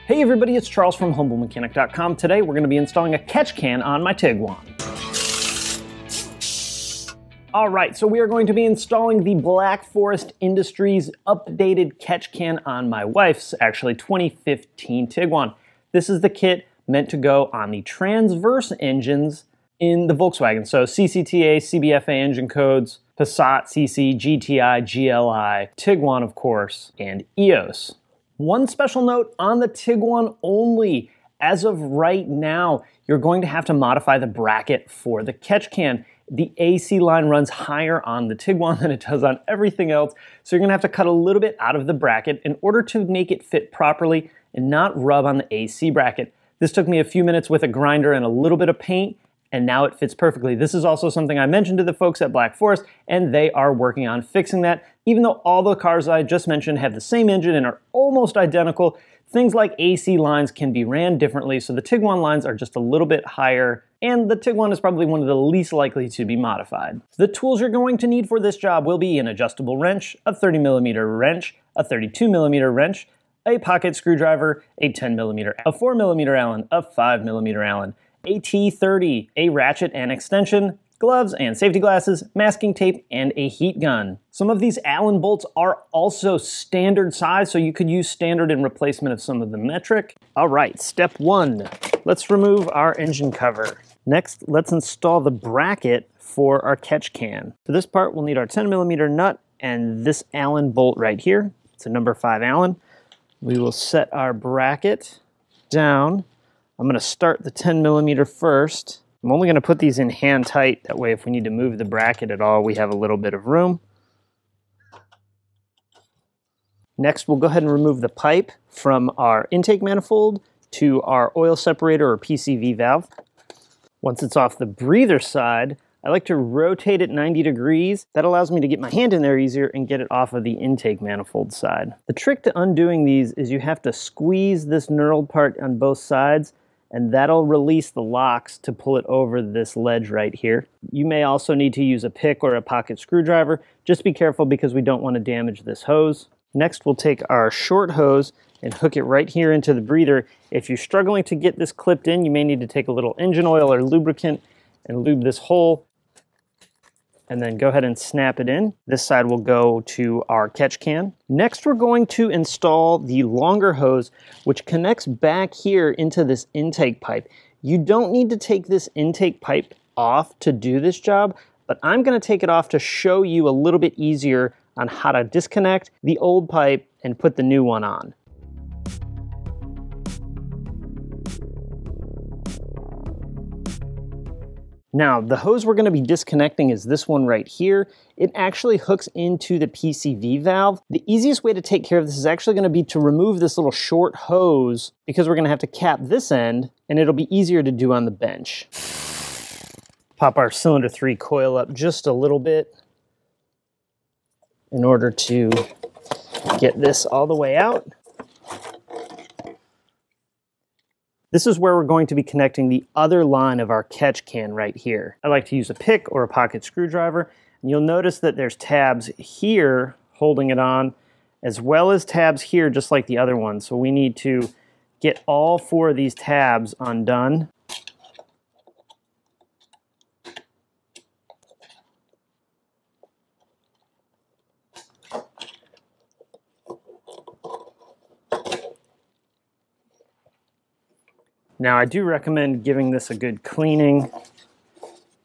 Hey everybody, it's Charles from HumbleMechanic.com. Today we're going to be installing a catch can on my Tiguan. Alright, so we are going to be installing the Black Forest Industries updated catch can on my wife's, actually 2015 Tiguan. This is the kit meant to go on the transverse engines in the Volkswagen. So CCTA, CBFA engine codes, Passat, CC, GTI, GLI, Tiguan of course, and EOS. One special note on the Tiguan only. As of right now, you're going to have to modify the bracket for the catch can. The AC line runs higher on the Tiguan than it does on everything else, so you're going to have to cut a little bit out of the bracket in order to make it fit properly and not rub on the AC bracket. This took me a few minutes with a grinder and a little bit of paint, and now it fits perfectly. This is also something I mentioned to the folks at Black Forest, and they are working on fixing that. Even though all the cars I just mentioned have the same engine and are almost identical, things like AC lines can be ran differently, so the Tiguan lines are just a little bit higher, and the Tiguan is probably one of the least likely to be modified. The tools you're going to need for this job will be an adjustable wrench, a 30mm wrench, a 32mm wrench, a pocket screwdriver, a 10mm, a 4mm Allen, a 5mm Allen, a T30, a ratchet and extension, gloves and safety glasses, masking tape, and a heat gun. Some of these Allen bolts are also standard size, so you could use standard in replacement of some of the metric. All right, step one, let's remove our engine cover. Next, let's install the bracket for our catch can. For this part, we'll need our 10mm nut and this Allen bolt right here. It's a number 5 Allen. We will set our bracket down. I'm going to start the 10mm first. I'm only going to put these in hand tight, that way if we need to move the bracket at all, we have a little bit of room. Next, we'll go ahead and remove the pipe from our intake manifold to our oil separator or PCV valve. Once it's off the breather side, I like to rotate it 90 degrees. That allows me to get my hand in there easier and get it off of the intake manifold side. The trick to undoing these is you have to squeeze this knurled part on both sides, and that'll release the locks to pull it over this ledge right here. You may also need to use a pick or a pocket screwdriver. Just be careful because we don't want to damage this hose. Next, we'll take our short hose and hook it right here into the breather. If you're struggling to get this clipped in, you may need to take a little engine oil or lubricant and lube this hole, and then go ahead and snap it in. This side will go to our catch can. Next, we're going to install the longer hose, which connects back here into this intake pipe. You don't need to take this intake pipe off to do this job, but I'm gonna take it off to show you a little bit easier on how to disconnect the old pipe and put the new one on. Now, the hose we're going to be disconnecting is this one right here. It actually hooks into the PCV valve. The easiest way to take care of this is actually going to be to remove this little short hose, because we're going to have to cap this end, and it'll be easier to do on the bench. Pop our cylinder 3 coil up just a little bit in order to get this all the way out. This is where we're going to be connecting the other line of our catch can right here. I like to use a pick or a pocket screwdriver, and you'll notice that there's tabs here holding it on, as well as tabs here just like the other one. So we need to get all 4 of these tabs undone. Now, I do recommend giving this a good cleaning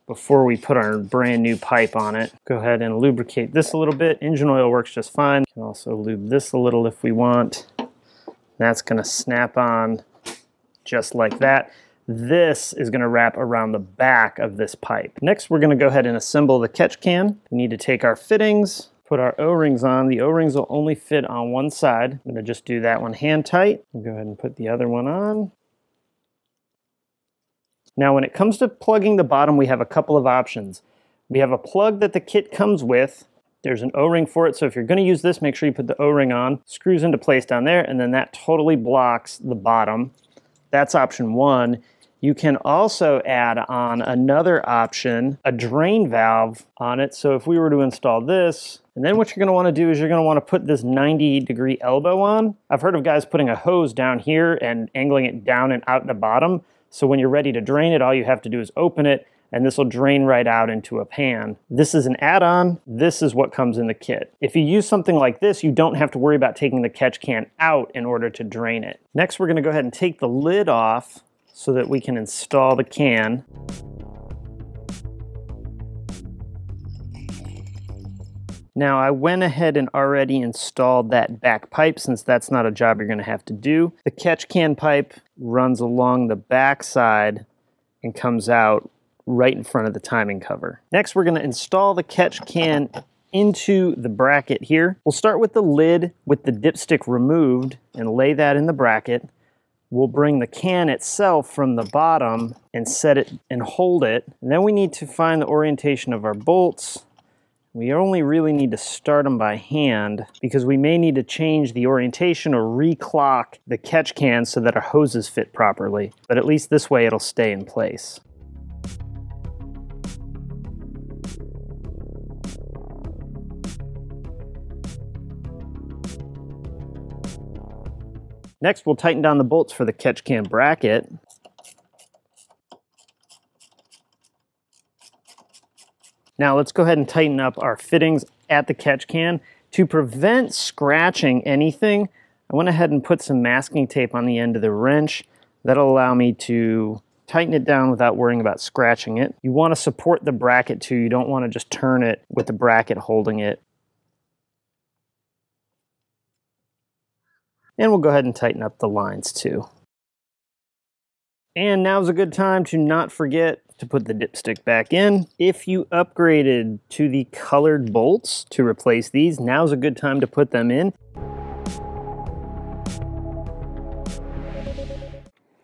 before we put our brand new pipe on it. Go ahead and lubricate this a little bit. Engine oil works just fine. You can also lube this a little if we want. That's going to snap on just like that. This is going to wrap around the back of this pipe. Next, we're going to go ahead and assemble the catch can. We need to take our fittings, put our O-rings on. The O-rings will only fit on one side. I'm going to just do that one hand tight. Go ahead and put the other one on. Now, when it comes to plugging the bottom, we have a couple of options. We have a plug that the kit comes with. There's an O-ring for it, so if you're going to use this, make sure you put the O-ring on. Screws into place down there, and then that totally blocks the bottom. That's option one. You can also add on another option, a drain valve on it. So if we were to install this, and then what you're going to want to do is you're going to want to put this 90-degree elbow on. I've heard of guys putting a hose down here and angling it down and out the bottom. So when you're ready to drain it, all you have to do is open it, and this will drain right out into a pan. This is an add-on. This is what comes in the kit. If you use something like this, you don't have to worry about taking the catch can out in order to drain it. Next, we're going to go ahead and take the lid off so that we can install the can. Now, I went ahead and already installed that back pipe since that's not a job you're going to have to do. The catch can pipe runs along the back side and comes out right in front of the timing cover. Next, we're going to install the catch can into the bracket here. We'll start with the lid with the dipstick removed and lay that in the bracket. We'll bring the can itself from the bottom and set it and hold it. And then we need to find the orientation of our bolts. We only really need to start them by hand because we may need to change the orientation or reclock the catch can so that our hoses fit properly. But at least this way it'll stay in place. Next, we'll tighten down the bolts for the catch can bracket. Now let's go ahead and tighten up our fittings at the catch can. To prevent scratching anything, I went ahead and put some masking tape on the end of the wrench. That'll allow me to tighten it down without worrying about scratching it. You want to support the bracket too. You don't want to just turn it with the bracket holding it. And we'll go ahead and tighten up the lines too. And now's a good time to not forget to put the dipstick back in. If you upgraded to the colored bolts to replace these, now's a good time to put them in.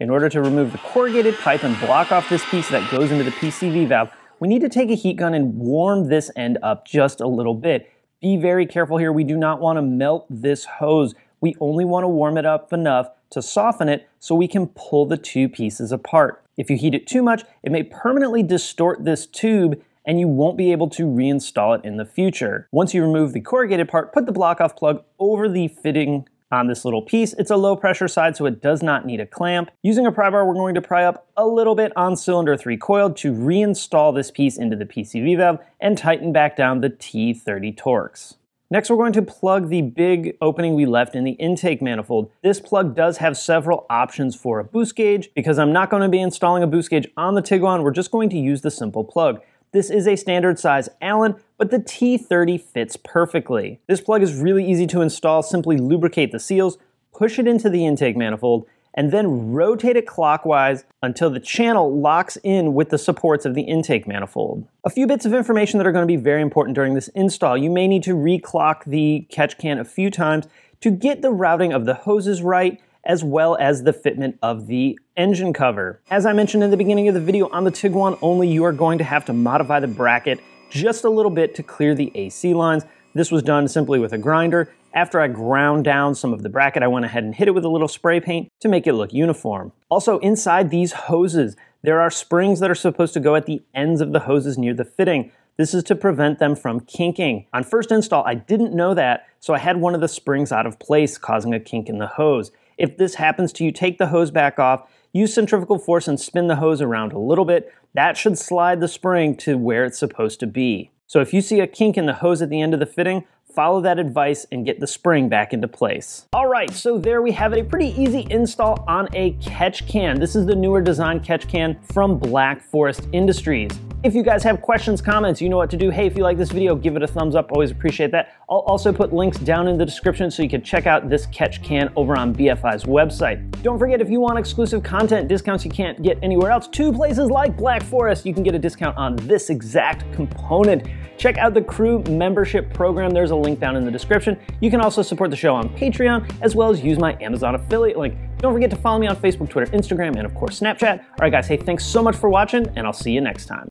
In order to remove the corrugated pipe and block off this piece that goes into the PCV valve, we need to take a heat gun and warm this end up just a little bit. Be very careful here. We do not want to melt this hose. We only want to warm it up enough to soften it so we can pull the two pieces apart. If you heat it too much, it may permanently distort this tube and you won't be able to reinstall it in the future. Once you remove the corrugated part, put the block-off plug over the fitting on this little piece. It's a low pressure side, so it does not need a clamp. Using a pry bar, we're going to pry up a little bit on cylinder 3 coiled to reinstall this piece into the PCV valve and tighten back down the T30 Torx. Next, we're going to plug the big opening we left in the intake manifold. This plug does have several options for a boost gauge. Because I'm not going to be installing a boost gauge on the Tiguan, we're just going to use the simple plug. This is a standard size Allen, but the T30 fits perfectly. This plug is really easy to install. Simply lubricate the seals, push it into the intake manifold, and then rotate it clockwise until the channel locks in with the supports of the intake manifold. A few bits of information that are going to be very important during this install. You may need to reclock the catch can a few times to get the routing of the hoses right, as well as the fitment of the engine cover. As I mentioned in the beginning of the video, on the Tiguan only, you are going to have to modify the bracket just a little bit to clear the AC lines. This was done simply with a grinder. After I ground down some of the bracket, I went ahead and hit it with a little spray paint to make it look uniform. Also, inside these hoses, there are springs that are supposed to go at the ends of the hoses near the fitting. This is to prevent them from kinking. On first install, I didn't know that, so I had one of the springs out of place, causing a kink in the hose. If this happens to you, take the hose back off, use centrifugal force and spin the hose around a little bit. That should slide the spring to where it's supposed to be. So if you see a kink in the hose at the end of the fitting, follow that advice and get the spring back into place. All right, so there we have it, a pretty easy install on a catch can. This is the newer design catch can from Black Forest Industries. If you guys have questions, comments, you know what to do. Hey, if you like this video, give it a thumbs up, always appreciate that. I'll also put links down in the description so you can check out this catch can over on BFI's website. Don't forget, if you want exclusive content, discounts you can't get anywhere else, to places like Black Forest, you can get a discount on this exact component. Check out the crew membership program. There's a link down in the description. You can also support the show on Patreon, as well as use my Amazon affiliate link. Don't forget to follow me on Facebook, Twitter, Instagram, and of course Snapchat. All right guys, hey, thanks so much for watching, and I'll see you next time.